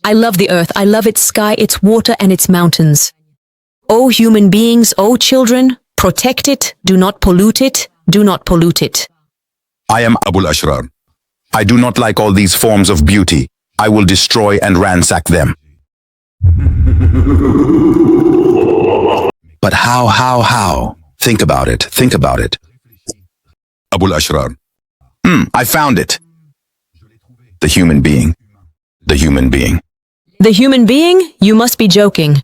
I love the earth. I love its sky, its water, and its mountains. O human beings, O children, protect it, do not pollute it, do not pollute it. I am Abul Ashrar. I do not like all these forms of beauty. I will destroy and ransack them. But how? Think about it, think about it. Abul Ashrar. I found it. The human being. The human being. The human being? You must be joking.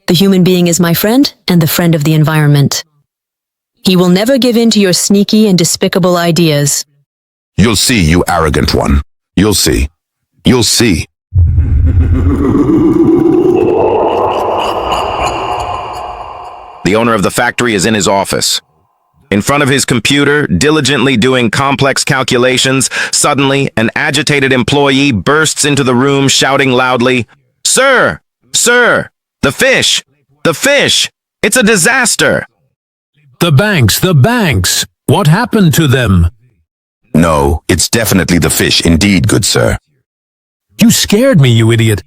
The human being is my friend and the friend of the environment. He will never give in to your sneaky and despicable ideas. You'll see, you arrogant one. You'll see. You'll see. The owner of the factory is in his office. In front of his computer, diligently doing complex calculations, suddenly an agitated employee bursts into the room shouting loudly, "Sir! Sir! The fish! The fish! It's a disaster!" The banks! What happened to them? No, it's definitely the fish indeed, good sir. You scared me, you idiot.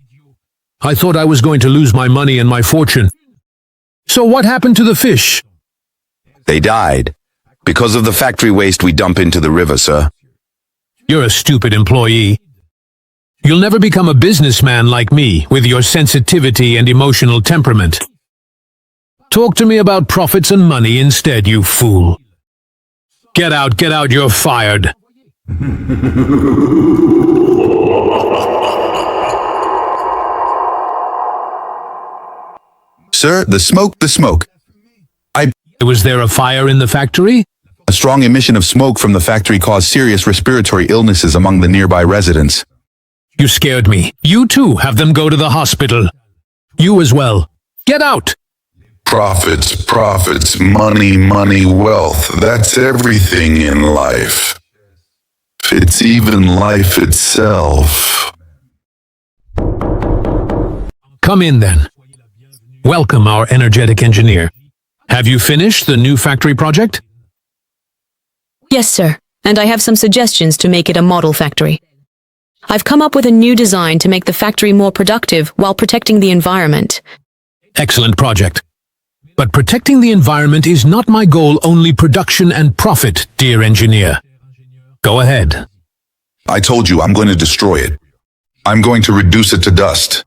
I thought I was going to lose my money and my fortune. So what happened to the fish? They died. Because of the factory waste we dump into the river, sir. You're a stupid employee. You'll never become a businessman like me, with your sensitivity and emotional temperament. Talk to me about profits and money instead, you fool. Get out, you're fired. Sir, the smoke. Was there a fire in the factory? A strong emission of smoke from the factory caused serious respiratory illnesses among the nearby residents. You scared me. You too, have them go to the hospital. You as well. Get out! Profits, money, wealth. That's everything in life. It's even life itself. Come in then. Welcome, our energetic engineer. Have you finished the new factory project? Yes, sir. And I have some suggestions to make it a model factory. I've come up with a new design to make the factory more productive while protecting the environment. Excellent project. But protecting the environment is not my goal, only production and profit, dear engineer. Go ahead. I told you I'm going to destroy it. I'm going to reduce it to dust.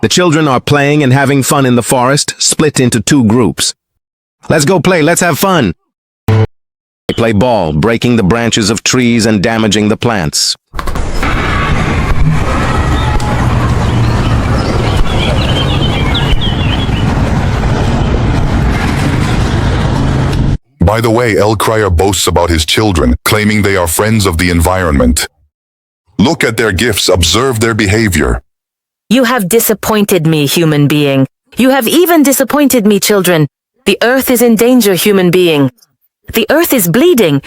The children are playing and having fun in the forest, split into two groups. Let's go play, let's have fun. They play ball, breaking the branches of trees and damaging the plants. By the way, El Crier boasts about his children, claiming they are friends of the environment. Look at their gifts, observe their behavior. You have disappointed me, human being. You have even disappointed me, children. The earth is in danger, human being. The earth is bleeding.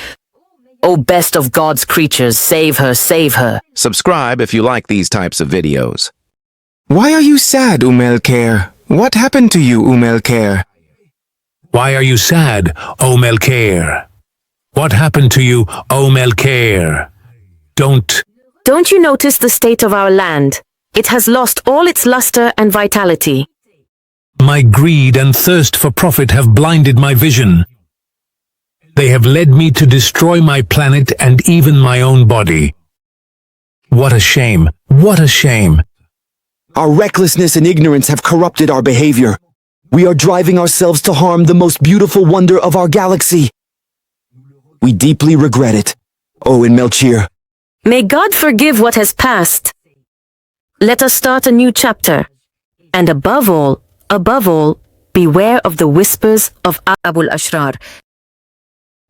O best of God's creatures, save her, save her. Subscribe if you like these types of videos. Why are you sad, Melchior? What happened to you, Melchior? Why are you sad, O Melchior? What happened to you, O Melchior? Don't you notice the state of our land? It has lost all its luster and vitality. My greed and thirst for profit have blinded my vision. They have led me to destroy my planet and even my own body. What a shame! What a shame! Our recklessness and ignorance have corrupted our behavior. We are driving ourselves to harm the most beautiful wonder of our galaxy. We deeply regret it, Owen Melchior. May God forgive what has passed. Let us start a new chapter. And above all, beware of the whispers of Abul Ashrar.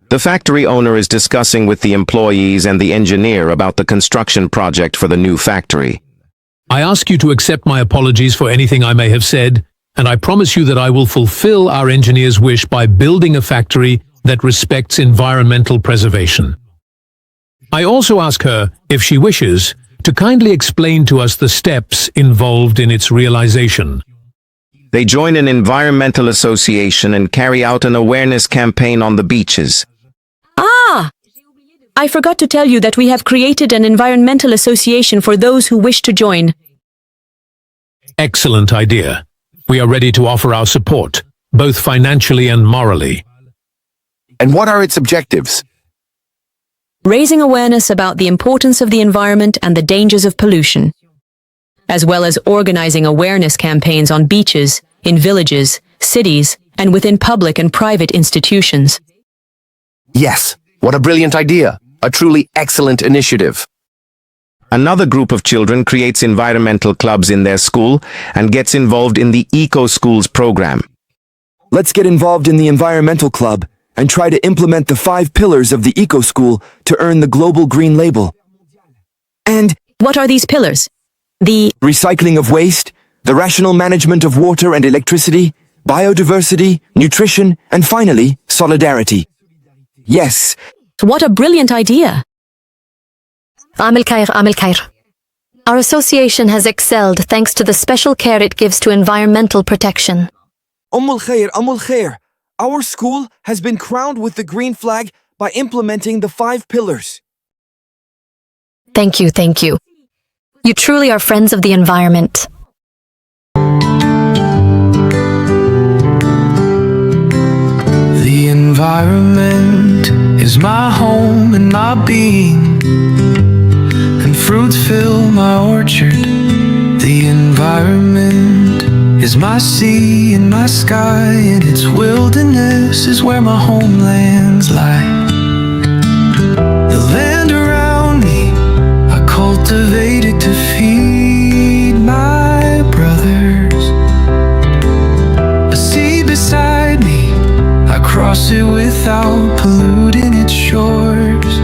The factory owner is discussing with the employees and the engineer about the construction project for the new factory. I ask you to accept my apologies for anything I may have said, and I promise you that I will fulfill our engineer's wish by building a factory that respects environmental preservation. I also ask her, if she wishes, to kindly explain to us the steps involved in its realization. They join an environmental association and carry out an awareness campaign on the beaches. Ah! I forgot to tell you that we have created an environmental association for those who wish to join. Excellent idea. We are ready to offer our support, both financially and morally. And what are its objectives? Raising awareness about the importance of the environment and the dangers of pollution, as well as organizing awareness campaigns on beaches, in villages, cities, and within public and private institutions. Yes, what a brilliant idea. A truly excellent initiative. Another group of children creates environmental clubs in their school and gets involved in the Eco Schools program. Let's get involved in the environmental club and try to implement the 5 pillars of the Eco School to earn the Global Green Label. And What are these pillars? The recycling of waste, the rational management of water and electricity, biodiversity, nutrition, and finally, solidarity. Yes, What a brilliant idea! Amil Khair. Our association has excelled thanks to the special care it gives to environmental protection. Amul Khair. Our school has been crowned with the green flag by implementing the 5 pillars. Thank you. You truly are friends of the environment. The environment is my home and my being, and fruits fill my orchard. The environment is my sea and my sky, and its wilderness is where my homelands lie. The land around me, I cultivate it to feed my brothers. A sea beside me, I cross it without polluting its shores.